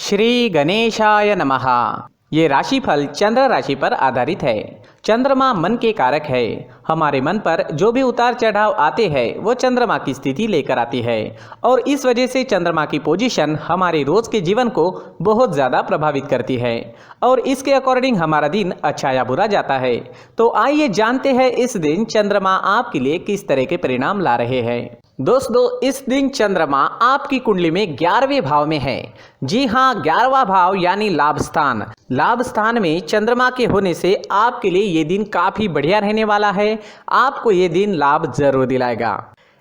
श्री गणेशाय नमः। ये राशिफल चंद्र राशि पर आधारित है। चंद्रमा मन के कारक है। हमारे मन पर जो भी उतार चढ़ाव आते हैं वो चंद्रमा की स्थिति लेकर आती है और इस वजह से चंद्रमा की पोजीशन हमारे रोज के जीवन को बहुत ज़्यादा प्रभावित करती है और इसके अकॉर्डिंग हमारा दिन अच्छा या बुरा जाता है। तो आइए जानते हैं इस दिन चंद्रमा आपके लिए किस तरह के परिणाम ला रहे हैं। दोस्तों, इस दिन चंद्रमा आपकी कुंडली में 11वें भाव में है। जी हाँ, 11वां भाव यानी लाभ स्थान। लाभ स्थान में चंद्रमा के होने से आपके लिए ये दिन काफी बढ़िया रहने वाला है। आपको ये दिन लाभ जरूर दिलाएगा।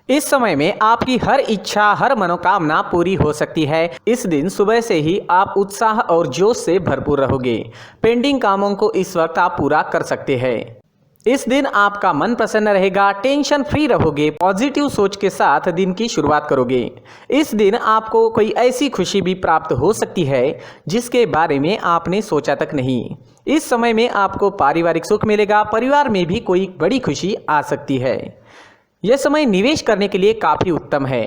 इस समय में आपकी हर इच्छा, हर मनोकामना पूरी हो सकती है। इस दिन सुबह से ही आप उत्साह और जोश से भरपूर रहोगे। पेंडिंग कामों को इस वक्त आप पूरा कर सकते हैं। इस दिन आपका मन प्रसन्न रहेगा, टेंशन फ्री रहोगे, पॉजिटिव सोच के साथ दिन की शुरुआत करोगे। इस दिन आपको कोई ऐसी खुशी भी प्राप्त हो सकती है जिसके बारे में आपने सोचा तक नहीं। इस समय में आपको पारिवारिक सुख मिलेगा, परिवार में भी कोई बड़ी खुशी आ सकती है। यह समय निवेश करने के लिए काफी उत्तम है।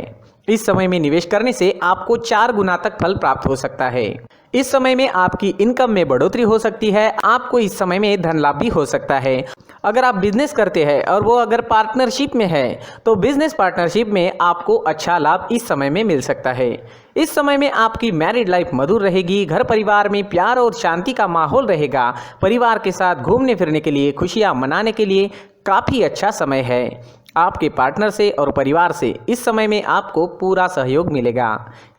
इस समय में निवेश करने से आपको 4 गुना तक फल प्राप्त हो सकता है। इस समय में आपकी इनकम में बढ़ोतरी हो सकती है। आपको इस समय में धन लाभ भी हो सकता है। अगर आप बिजनेस करते हैं और वो अगर पार्टनरशिप में है तो बिजनेस पार्टनरशिप में आपको अच्छा लाभ इस समय में मिल सकता है। इस समय में आपकी मैरिड लाइफ मधुर रहेगी। घर परिवार में प्यार और शांति का माहौल रहेगा। परिवार के साथ घूमने फिरने के लिए, खुशियां मनाने के लिए काफ़ी अच्छा समय है। आपके पार्टनर से और परिवार से इस समय में आपको पूरा सहयोग मिलेगा।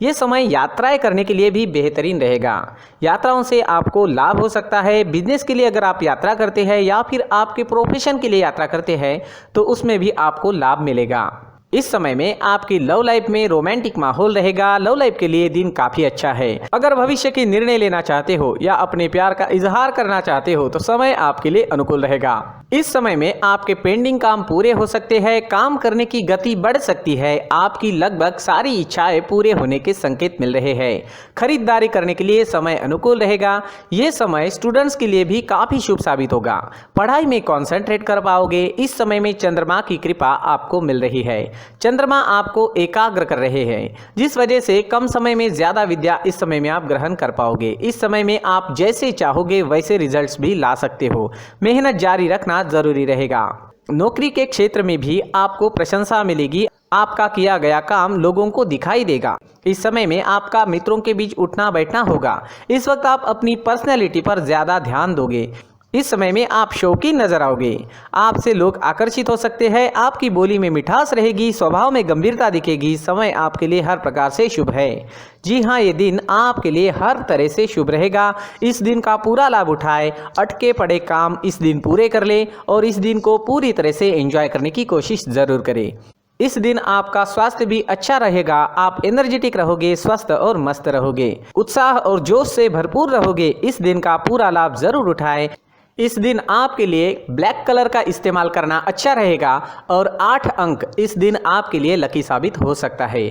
ये समय यात्राएं करने के लिए भी बेहतरीन रहेगा। यात्राओं से आपको लाभ हो सकता है। बिजनेस के लिए अगर आप यात्रा करते हैं या फिर आपके प्रोफेशन के लिए यात्रा करते हैं तो उसमें भी आपको लाभ मिलेगा। इस समय में आपकी लव लाइफ में रोमांटिक माहौल रहेगा। लव लाइफ के लिए दिन काफी अच्छा है। अगर भविष्य के निर्णय लेना चाहते हो या अपने प्यार का इजहार करना चाहते हो तो समय आपके लिए अनुकूल रहेगा। इस समय में आपके पेंडिंग काम पूरे हो सकते हैं। काम करने की गति बढ़ सकती है। आपकी लगभग सारी इच्छाएं पूरे होने के संकेत मिल रहे हैं। खरीदारी करने के लिए समय अनुकूल रहेगा। ये समय स्टूडेंट्स के लिए भी काफी शुभ साबित होगा। पढ़ाई में कॉन्सेंट्रेट कर पाओगे। इस समय में चंद्रमा की कृपा आपको मिल रही है। चंद्रमा आपको एकाग्र कर रहे हैं जिस वजह से कम समय में ज्यादा विद्या इस समय में आप ग्रहण कर पाओगे। इस समय में आप जैसे चाहोगे वैसे रिजल्ट्स भी ला सकते हो। मेहनत जारी रखना जरूरी रहेगा। नौकरी के क्षेत्र में भी आपको प्रशंसा मिलेगी। आपका किया गया काम लोगों को दिखाई देगा। इस समय में आपका मित्रों के बीच उठना बैठना होगा। इस वक्त आप अपनी पर्सनैलिटी पर ज्यादा ध्यान दोगे। इस समय में आप शौकीन नजर आओगे। आपसे लोग आकर्षित हो सकते हैं। आपकी बोली में मिठास रहेगी, स्वभाव में गंभीरता दिखेगी। समय आपके लिए हर प्रकार से शुभ है। जी हाँ, ये दिन आपके लिए हर तरह से शुभ रहेगा। इस दिन का पूरा लाभ उठाए। अटके पड़े काम इस दिन पूरे कर ले और इस दिन को पूरी तरह से एंजॉय करने की कोशिश जरूर करें। इस दिन आपका स्वास्थ्य भी अच्छा रहेगा। आप एनर्जेटिक रहोगे, स्वस्थ और मस्त रहोगे, उत्साह और जोश से भरपूर रहोगे। इस दिन का पूरा लाभ जरूर उठाएं। इस दिन आपके लिए ब्लैक कलर का इस्तेमाल करना अच्छा रहेगा और 8 अंक इस दिन आपके लिए लकी साबित हो सकता है।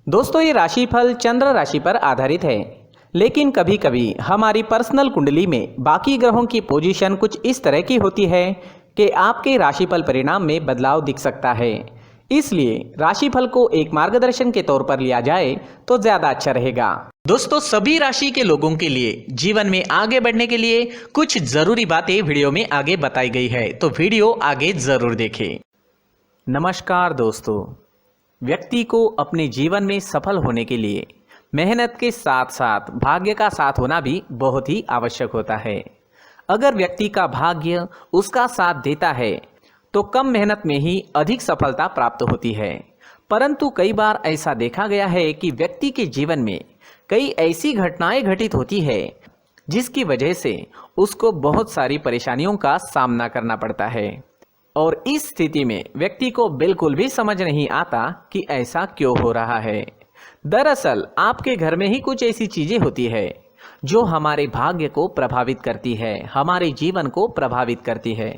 दोस्तों, ये राशिफल चंद्र राशि पर आधारित है, लेकिन कभी कभी हमारी पर्सनल कुंडली में बाकी ग्रहों की पोजीशन कुछ इस तरह की होती है कि आपके राशिफल परिणाम में बदलाव दिख सकता है। इसलिए राशिफल को एक मार्गदर्शन के तौर पर लिया जाए तो ज्यादा अच्छा रहेगा। दोस्तों, सभी राशि के लोगों के लिए जीवन में आगे बढ़ने के लिए कुछ जरूरी बातें वीडियो में आगे बताई गई है, तो वीडियो आगे जरूर देखें। नमस्कार दोस्तों, व्यक्ति को अपने जीवन में सफल होने के लिए मेहनत के साथ साथ भाग्य का साथ होना भी बहुत ही आवश्यक होता है। अगर व्यक्ति का भाग्य उसका साथ देता है तो कम मेहनत में ही अधिक सफलता प्राप्त होती है। परंतु कई बार ऐसा देखा गया है कि व्यक्ति के जीवन में कई ऐसी घटनाएं घटित होती है जिसकी वजह से उसको बहुत सारी परेशानियों का सामना करना पड़ता है और इस स्थिति में व्यक्ति को बिल्कुल भी समझ नहीं आता कि ऐसा क्यों हो रहा है। दरअसल आपके घर में ही कुछ ऐसी चीजें होती है जो हमारे भाग्य को प्रभावित करती है, हमारे जीवन को प्रभावित करती है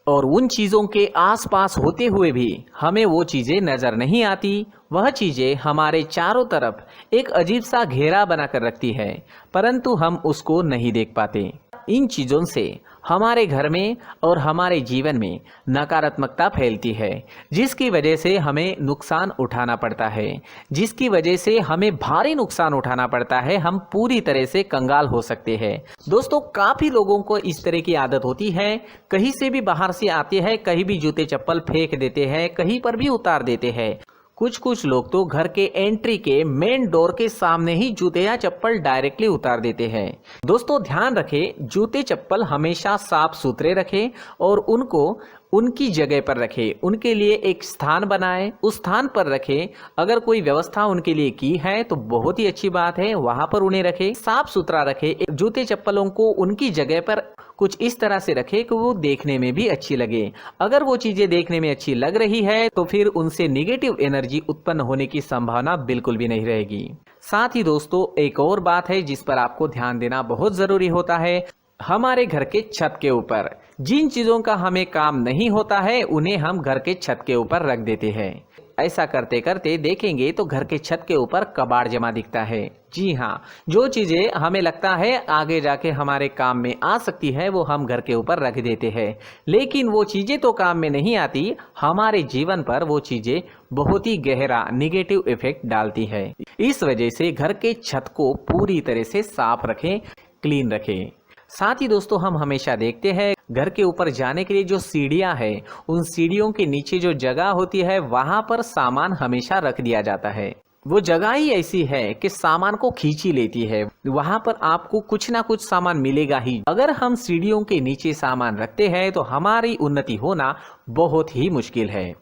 और उन चीज़ों के आसपास होते हुए भी हमें वो चीज़ें नज़र नहीं आती। वह चीज़ें हमारे चारों तरफ एक अजीब सा घेरा बनाकर रखती है, परंतु हम उसको नहीं देख पाते। इन चीज़ों से हमारे घर में और हमारे जीवन में नकारात्मकता फैलती है, जिसकी वजह से हमें नुकसान उठाना पड़ता है, जिसकी वजह से हमें भारी नुकसान उठाना पड़ता है। हम पूरी तरह से कंगाल हो सकते हैं। दोस्तों, काफ़ी लोगों को इस तरह की आदत होती है, कहीं से भी बाहर से आते हैं, कहीं भी जूते चप्पल फेंक देते हैं, कहीं पर भी उतार देते हैं। कुछ लोग तो घर के एंट्री के मेन डोर के सामने ही जूते या चप्पल डायरेक्टली उतार देते हैं। दोस्तों, ध्यान रखें, जूते चप्पल हमेशा साफ सुथरे रखें और उनको उनकी जगह पर रखें। उनके लिए एक स्थान बनाएं, उस स्थान पर रखें। अगर कोई व्यवस्था उनके लिए की है तो बहुत ही अच्छी बात है, वहां पर उन्हें रखें, साफ सुथरा रखें। जूते चप्पलों को उनकी जगह पर कुछ इस तरह से रखें कि वो देखने में भी अच्छी लगे। अगर वो चीजें देखने में अच्छी लग रही है तो फिर उनसे निगेटिव एनर्जी उत्पन्न होने की संभावना बिल्कुल भी नहीं रहेगी। साथ ही दोस्तों, एक और बात है जिस पर आपको ध्यान देना बहुत जरूरी होता है। हमारे घर के छत के ऊपर जिन चीजों का हमें काम नहीं होता है उन्हें हम घर के छत के ऊपर रख देते हैं। ऐसा करते करते देखेंगे तो घर के छत के ऊपर कबाड़ जमा दिखता है। जी हाँ, जो चीजें हमें लगता है आगे जाके हमारे काम में आ सकती है वो हम घर के ऊपर रख देते हैं, लेकिन वो चीजें तो काम में नहीं आती, हमारे जीवन पर वो चीजें बहुत ही गहरा निगेटिव इफेक्ट डालती है। इस वजह से घर के छत को पूरी तरह से साफ रखें, क्लीन रखें। साथ ही दोस्तों, हम हमेशा देखते हैं घर के ऊपर जाने के लिए जो सीढ़ियां हैं, उन सीढ़ियों के नीचे जो जगह होती है वहां पर सामान हमेशा रख दिया जाता है। वो जगह ही ऐसी है कि सामान को खींच ही लेती है, वहां पर आपको कुछ ना कुछ सामान मिलेगा ही। अगर हम सीढ़ियों के नीचे सामान रखते हैं तो हमारी उन्नति होना बहुत ही मुश्किल है।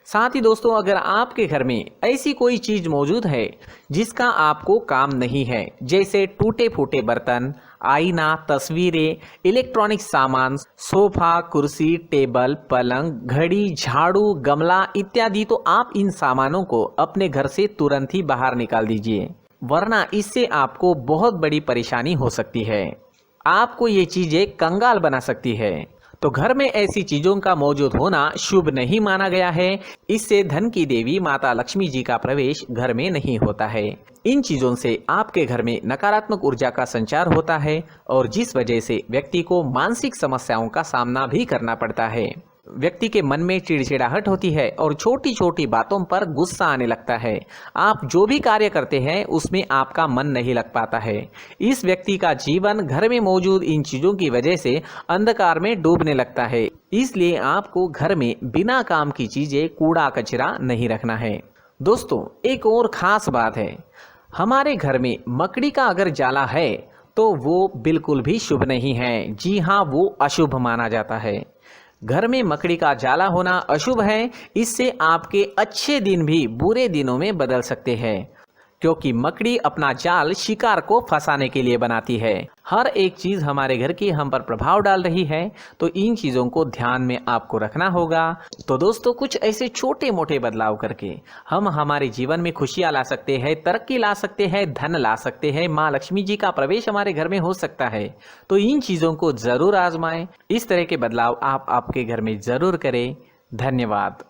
साथ ही दोस्तों, अगर आपके घर में ऐसी कोई चीज मौजूद है जिसका आपको काम नहीं है, जैसे टूटे फूटे बर्तन, आईना, तस्वीरें, इलेक्ट्रॉनिक सामान, सोफा, कुर्सी, टेबल, पलंग, घड़ी, झाड़ू, गमला इत्यादि, तो आप इन सामानों को अपने घर से तुरंत ही बाहर निकाल दीजिए, वरना इससे आपको बहुत बड़ी परेशानी हो सकती है। आपको ये चीजें कंगाल बना सकती है। तो घर में ऐसी चीजों का मौजूद होना शुभ नहीं माना गया है। इससे धन की देवी माता लक्ष्मी जी का प्रवेश घर में नहीं होता है। इन चीजों से आपके घर में नकारात्मक ऊर्जा का संचार होता है और जिस वजह से व्यक्ति को मानसिक समस्याओं का सामना भी करना पड़ता है। व्यक्ति के मन में चिड़चिड़ाहट होती है और छोटी छोटी बातों पर गुस्सा आने लगता है। आप जो भी कार्य करते हैं उसमें आपका मन नहीं लग पाता है। इस व्यक्ति का जीवन घर में मौजूद इन चीजों की वजह से अंधकार में डूबने लगता है। इसलिए आपको घर में बिना काम की चीजें, कूड़ा कचरा नहीं रखना है। दोस्तों, एक और खास बात है, हमारे घर में मकड़ी का अगर जाला है तो वो बिल्कुल भी शुभ नहीं है। जी हाँ, वो अशुभ माना जाता है। घर में मकड़ी का जाला होना अशुभ है। इससे आपके अच्छे दिन भी बुरे दिनों में बदल सकते हैं, क्योंकि मकड़ी अपना जाल शिकार को फंसाने के लिए बनाती है। हर एक चीज हमारे घर की हम पर प्रभाव डाल रही है, तो इन चीजों को ध्यान में आपको रखना होगा। तो दोस्तों, कुछ ऐसे छोटे मोटे बदलाव करके हम हमारे जीवन में खुशियां ला सकते हैं, तरक्की ला सकते हैं, धन ला सकते हैं, माँ लक्ष्मी जी का प्रवेश हमारे घर में हो सकता है। तो इन चीजों को जरूर आजमाएं। इस तरह के बदलाव आप आपके घर में जरूर करें। धन्यवाद।